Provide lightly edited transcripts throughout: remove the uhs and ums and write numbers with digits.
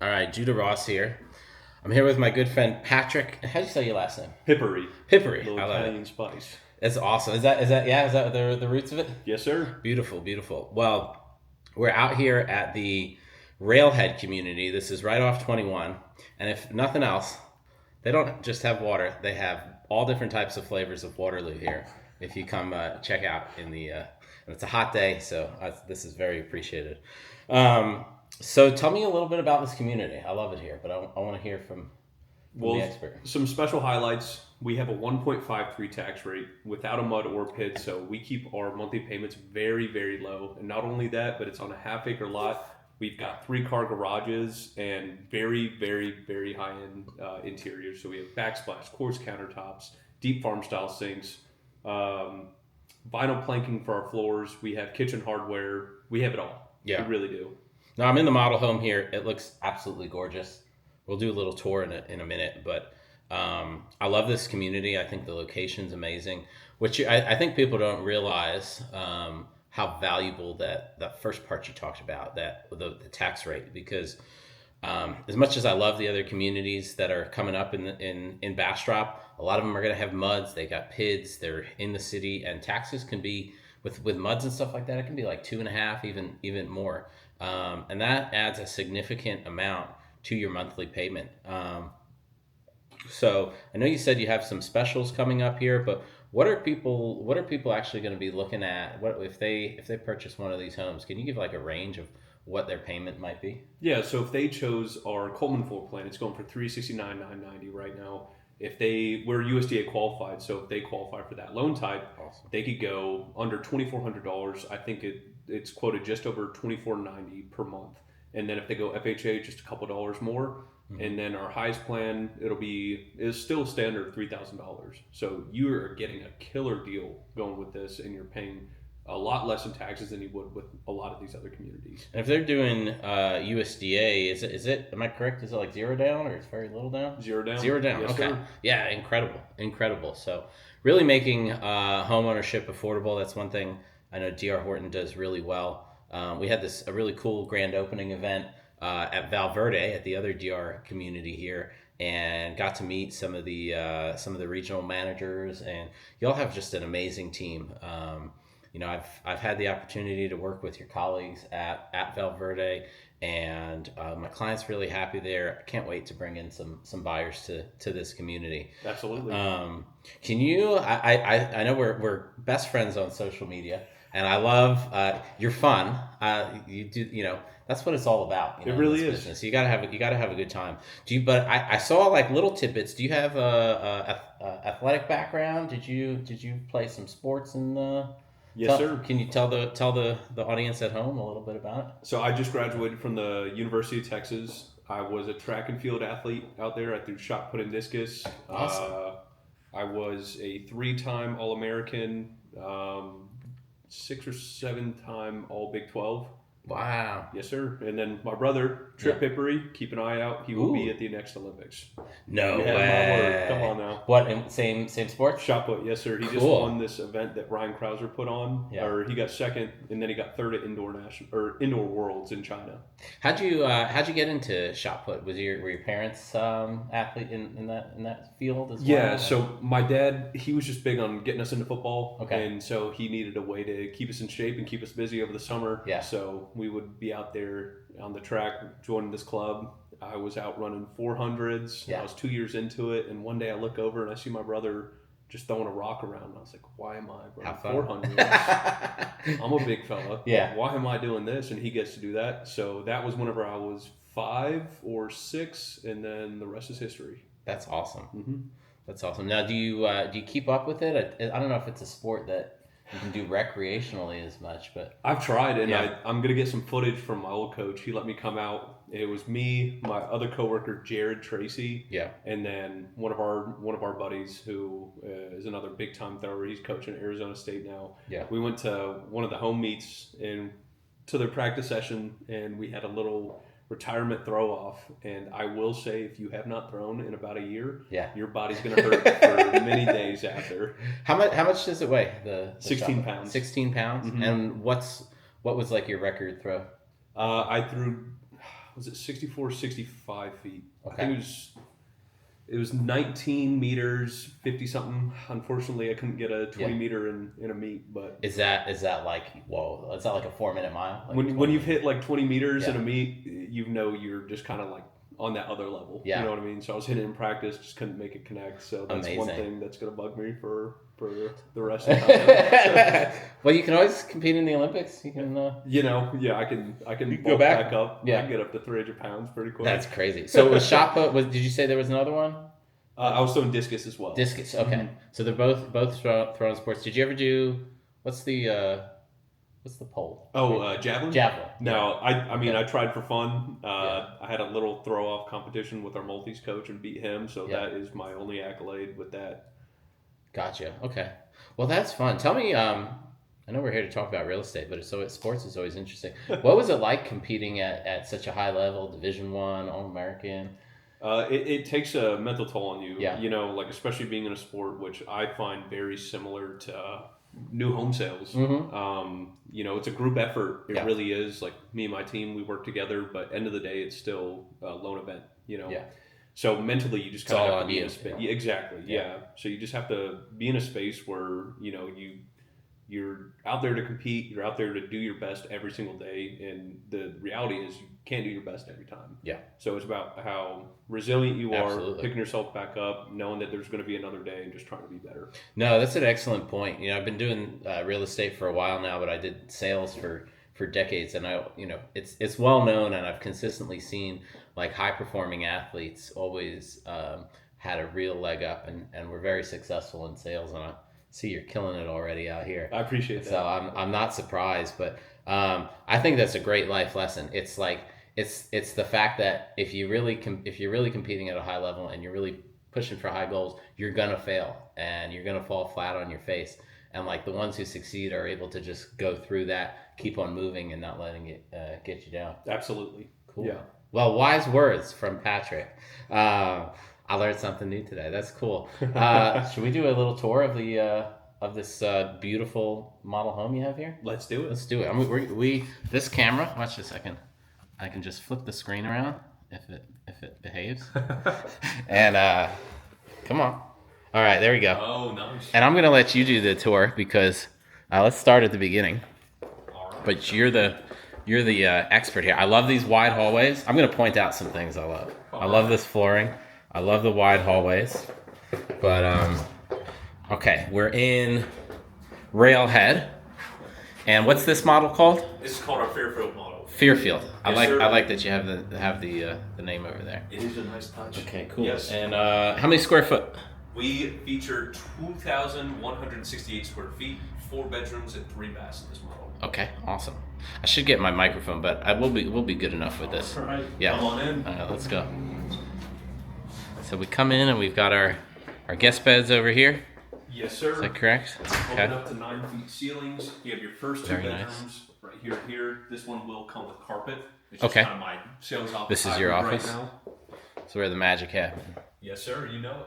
All right, Judah Ross here. I'm here with my good friend Patrick. How do you say your last name? Piperi. Piperi. Little I love Italian it. spice. It's awesome. Is that the roots of it? Yes, sir. Beautiful, beautiful. Well, we're out here at the Railhead community. This is right off 21. And if nothing else, they don't just have water. They have all different types of flavors of Waterloo here. If you come check out and it's a hot day, so this is very appreciated. So tell me a little bit about this community. I love it here, but I want to hear from the expert. Some special highlights. We have a 1.53 tax rate without a mud or pit, so we keep our monthly payments very, very low. And not only that, but it's on a half-acre lot. We've got 3-car garages and very, very, very high-end interiors. So we have backsplash, quartz countertops, deep farm-style sinks, vinyl planking for our floors. We have kitchen hardware. We have it all. Yeah. We really do. Now I'm in the model home here. It looks absolutely gorgeous. We'll do a little tour in a minute, but I love this community. I think the location's amazing, which I think people don't realize how valuable that first part you talked about, that the tax rate, because as much as I love the other communities that are coming up in Bastrop, a lot of them are going to have muds. They got PIDs. They're in the city, and taxes can be with muds and stuff like that. It can be like 2.5, even more, and that adds a significant amount to your monthly payment. So I know you said you have some specials coming up here, but what are people actually going to be looking at? What if they purchase one of these homes? Can you give like a range of what their payment might be? Yeah, so if they chose our Coleman floor plan, it's going for $369,990 right now. We're USDA qualified, so if they qualify for that loan type, Awesome. they could go under $2,400. I think it's quoted just over $2,490 per month. And then if they go FHA, just a couple dollars more. Mm-hmm. And then our highest plan, is still standard $3,000. So you are getting a killer deal going with this, and you're paying a lot less in taxes than you would with a lot of these other communities. And if they're doing USDA, is it? Am I correct? Is it like zero down, or it's very little down? Zero down. Zero down. Yes, Okay. sir. Yeah, incredible. So really making home ownership affordable. That's one thing I know DR Horton does really well. We had a really cool grand opening event at Valverde at the other DR community here, and got to meet some of the regional managers, and y'all have just an amazing team. I've had the opportunity to work with your colleagues at Valverde, and my client's really happy there. I can't wait to bring in some buyers to this community. Absolutely. Can you? I know we're best friends on social media, and I love you're fun. You do that's what it's all about. It really is. Business. You gotta have a good time. But I saw like little tidbits. Do you have a athletic background? Did you play some sports Yes, sir. Can you tell the audience at home a little bit about it? So I just graduated from the University of Texas. I was a track and field athlete out there. I threw shot put and discus. Awesome. I was a 3-time All-American, 6 or 7-time All Big 12. Wow. Yes, sir. And then my brother, Trip Piperi, keep an eye out. He will be at the next Olympics. No way. way. My word. Come on now. What, same sport? Shot put, yes, sir. He just won this event that Ryan Krauser put on. Yeah. Or he got second, and then he got third at Indoor Worlds in China. How'd you get into shot put? Were your parents athlete in that field as well? Yeah, so my dad, he was just big on getting us into football. Okay. And so he needed a way to keep us in shape and keep us busy over the summer. Yeah. So we would be out there on the track, joining this club. I was out running 400s. Yeah. I was 2 years into it, and one day I look over and I see my brother just throwing a rock around. And I was like, why am I running 400s? I'm a big fella. Yeah. Why am I doing this? And he gets to do that. So that was whenever I was 5 or 6, and then the rest is history. That's awesome. Mm-hmm. That's awesome. Now, do you keep up with it? I don't know if it's a sport that you can do recreationally as much, but I've tried, and yeah. I'm gonna get some footage from my old coach. He let me come out. It was me, my other coworker Jared Tracy, yeah, and then one of our buddies who is another big time thrower. He's coaching at Arizona State now. Yeah, we went to one of the home meets and to their practice session, and we had a little retirement throw off. And I will say, if you have not thrown in about a year, yeah, your body's gonna hurt for many days after. How much does it weigh? The 16 pounds. 16 pounds. Mm-hmm. And what was like your record throw? I threw was it 64, 65 feet? I Okay. think it was 19 meters, 50 something. Unfortunately, I couldn't get a 20 meter in a meet, but Is that like, whoa? Is that like a 4 minute mile? Like when you've hit like 20 meters Yeah. in a meet, you know you're just kind of like on that other level. Yeah. You know what I mean? So I was hitting it in practice, just couldn't make it connect. So that's one Amazing. thing that's gonna bug me for the rest of the time. Well, you can always compete in the Olympics. You can. You know, yeah, I can go bulk back. up. Yeah. I can get up to 300 pounds pretty quick. That's crazy. So was shot put? Did you say there was another one? I was throwing discus as well. Discus. Okay. So they're both throwing sports. Did you ever do what's the pole? Javelin? Javelin. No, I mean, Okay. I tried for fun. I had a little throw-off competition with our multis coach and beat him, so that is my only accolade with that. Gotcha. Okay. Well, that's fun. Tell me, I know we're here to talk about real estate, but sports is always interesting. What was it like competing at such a high level, Division I, All-American? It takes a mental toll on you. Yeah. You know, like especially being in a sport, which I find very similar to new home sales. Mm-hmm. You know, it's a group effort. It Yeah. really is. Like me and my team, we work together, but end of the day, it's still a lone event. You know. Yeah. So mentally, you just It's kind of all have to on be you. in a space. Yeah. Yeah, exactly. Yeah. Yeah. So you just have to be in a space where you know you're out there to compete. You're out there to do your best every single day, and the reality is you can't do your best every time. Yeah. So it's about how resilient you are, Absolutely. picking yourself back up, knowing that there's going to be another day, and just trying to be better. No, that's an excellent point. I've been doing real estate for a while now, but I did sales for decades, and it's well known, and I've consistently seen like high performing athletes always had a real leg up, and were very successful in sales. And I see you're killing it already out here. I appreciate that. So I'm not surprised, but I think that's a great life lesson. It's like it's the fact that if you're really competing at a high level and you're really pushing for high goals, you're gonna fail and you're gonna fall flat on your face. And like the ones who succeed are able to just go through that, keep on moving, and not letting it get you down. Absolutely. Cool. Yeah. Well, wise words from Patrick. I learned something new today. That's cool. Should we do a little tour of this beautiful model home you have here? Let's do it. Let's do it. I mean, this camera. Watch this. I can just flip the screen around if it behaves. And come on. All right, there we go. Oh, nice. And I'm gonna let you do the tour because let's start at the beginning. All right. But you're the expert here. I love these wide hallways. I'm gonna point out some things I love. I love this flooring. I love the wide hallways. But okay, we're in Railhead. And what's this model called? This is called our Fairfield model. Fairfield. I Yes, sir. like that you have the name over there. It is a nice touch. Okay, cool. Yes. And how many square foot? We feature 2,168 square feet, 4 bedrooms, and 3 baths in this model. Okay, awesome. I should get my microphone, but we'll be good enough with this. All right. Yeah. Come on in. All right, let's go. So we come in and we've got our guest beds over here. Yes, sir. Is that correct? Open up to 9 feet ceilings. You have your first 2 Very nice. bedrooms right here and here. This one will come with carpet. It's just Okay. kind of my sales office. This is your hybrid office? right now. So where the magic happens. Yes, sir. You know it.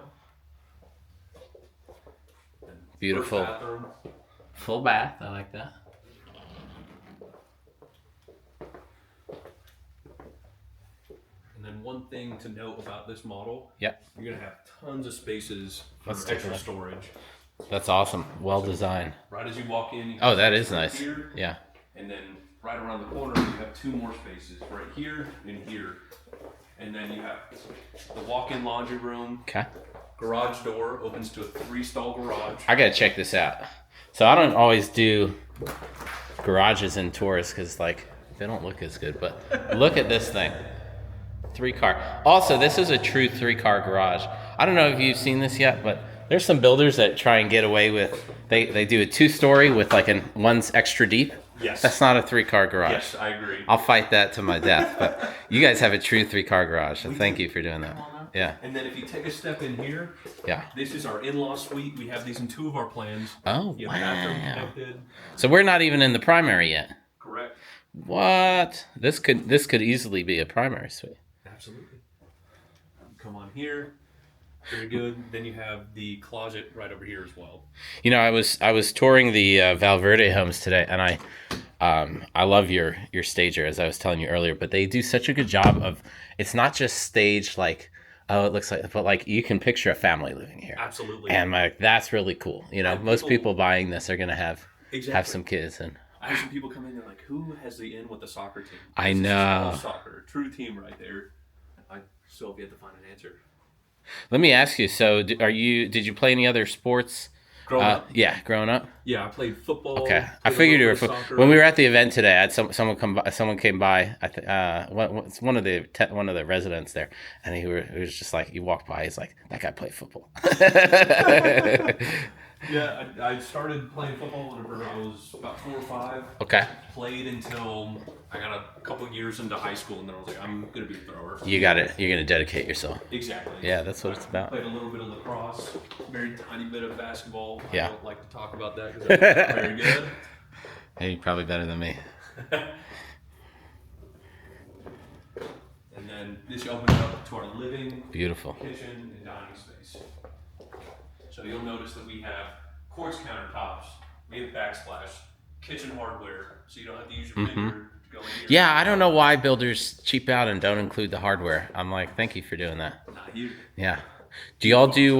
Beautiful. First bathroom. Full bath. I like that. And then one thing to note about this model, Yep. you're going to have tons of spaces for Let's take a extra look. storage. That's awesome. Well designed. Right as you walk in, you Oh, have that space is right nice. here, Yeah. and then right around the corner, you have 2 more spaces, right here and here. And then you have the walk-in laundry room. Okay. Garage door opens to a 3-stall garage. I gotta check this out. So I don't always do garages and tours because like they don't look as good. But look at this thing, 3-car. Also, this is a true 3-car garage. I don't know if you've seen this yet, but there's some builders that try and get away with. They do a 2-story with like one's extra deep. Yes. That's not a 3-car garage. Yes, I agree. I'll fight that to my death. But you guys have a true 3-car garage, so thank you for doing that. Yeah. And then if you take a step in here, Yeah. this is our in-law suite. We have these in 2 of our plans. Oh, You have bathroom wow. connected. So we're not even in the primary yet. Correct. What? This could easily be a primary suite. Absolutely. Come on here. Very good. Then you have the closet right over here as well. I was touring the Valverde homes today, and I love your stager, as I was telling you earlier, but they do such a good job of, it's not just staged like, oh, it looks like, but like you can picture a family living here. Absolutely. And like, that's really cool. You know, most people buying this are going to have some kids. And I have some people come in, they're like, who has the in with the soccer team? I know. This is all soccer, true team right there. I still have yet to find an answer. Let me ask you, so did you play any other sports? Growing up? Yeah, growing up. Yeah, I played football. Okay, I figured you were. When we were at the event today, I had someone come by. Someone came by. It's one of the residents there, and he was just like, he walked by. He's like, that guy played football. Yeah, I started playing football whenever I was about 4 or 5. Okay. Played until I got a couple years into high school, and then I was like, I'm gonna be a thrower. You got it. You're gonna dedicate yourself. Exactly. Yeah, that's what it's about. Played a little bit of lacrosse, very tiny bit of basketball. Yeah. I don't like to talk about that because I'm not very good. Hey, you're probably better than me. And then this opens up to our living, Beautiful. kitchen, and dining space. So you'll notice that we have quartz countertops, we have backsplash, kitchen hardware, so you don't have to use your finger to go in here. Yeah, I don't know why builders cheap out and don't include the hardware. I'm like, thank you for doing that. Not you. Yeah. Do y'all do?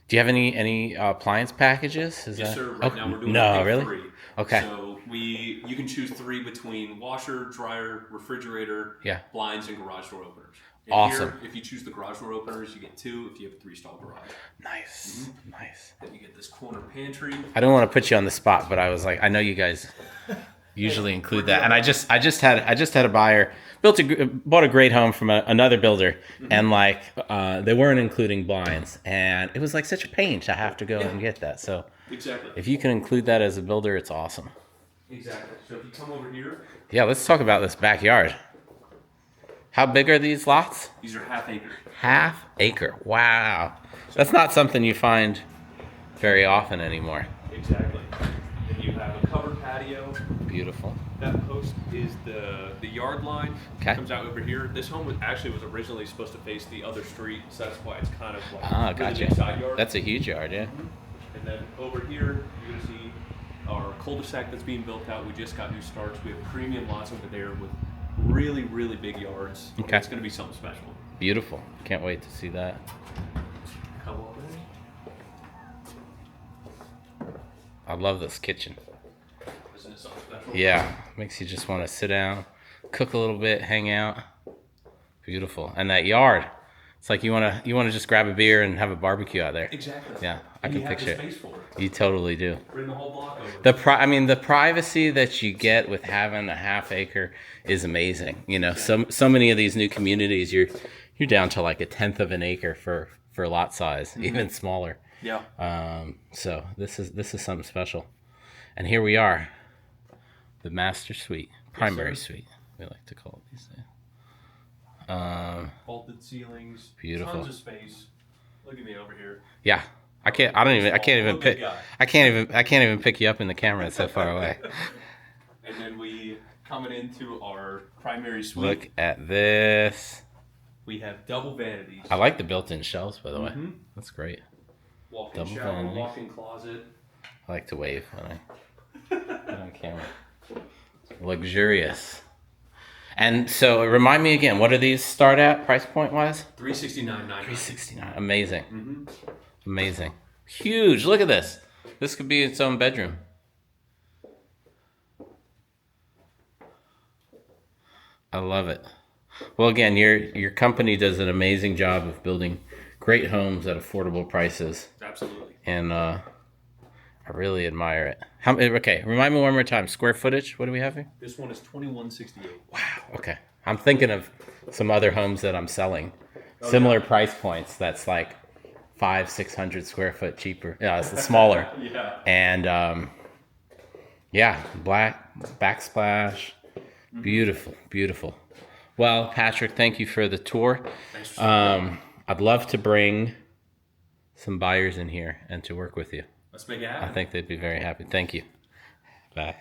Do you have any appliance packages? Yes, sir. Right now we're doing really? 3. Okay. So you can choose 3 between washer, dryer, refrigerator, Yeah. blinds, and garage door openers. And Awesome. Here, if you choose the garage door openers, you get 2 if you have a 3-stall garage. Nice. Nice. Then you get this corner pantry. I don't want to put you on the spot, but I was like, I know you guys usually include that, and I just had a buyer bought a great home from another builder, and like they weren't including blinds, and it was like such a pain to have to go and get that. So Exactly. if you can include that as a builder, it's awesome. Exactly. So if you come over here, Yeah, let's talk about this backyard. How big are these lots? these are half acre. Half acre. Wow. That's not something you find very often anymore. Exactly. And you have a covered patio. Beautiful. That post is the yard line. Okay. Comes out over here. This home was originally supposed to face the other street, so that's why it's kind of like Ah, really gotcha. big side yard. That's a huge yard, yeah. And then over here, you're gonna see our cul-de-sac that's being built out. We just got new starts. We have premium lots over there with really, really big yards. Okay. It's gonna be something special. Beautiful. Can't wait to see that. Come on in. I love this kitchen. Isn't it something special? Yeah, makes you just want to sit down, cook a little bit, hang out. Beautiful. And that yard. It's like you want to just grab a beer and have a barbecue out there. Exactly. Yeah, I And can you have picture the it. space for it. You totally do. Bring the whole block over. The privacy that you get with having a half acre is amazing. You know, so many of these new communities, you're down to like 1/10 of an acre for lot size, even smaller. Yeah. So this is something special. And here we are, the master suite, primary suite, we like to call it these days. Vaulted ceilings. Beautiful. Tons of space. Look at me over here. Yeah, I can't even pick you up in the camera. It's so far away. And then we coming into our primary suite. Look at this. We have double vanities. I like the built-in shelves, by the way. That's great. Walk-in double shower, vanities. walk-in closet. I like to wave when I get on camera. Luxurious. And so, remind me again, what do these start at price point wise? $369.99. $369. Amazing. Amazing. Huge. Look at this. This could be its own bedroom. I love it. Well, again, your company does an amazing job of building great homes at affordable prices. Absolutely. And I really admire it. Okay, remind me one more time. Square footage, what do we have here? This one is $21.68. Wow, okay. I'm thinking of some other homes that I'm selling. Similar price points. That's like 500-600 square foot cheaper. Yeah, it's smaller. Yeah. And yeah, black backsplash. Beautiful, beautiful. Well, Patrick, thank you for the tour. Thanks for I'd love to bring some buyers in here and to work with you. Let's make it happen. I think they'd be very happy. Thank you. Bye.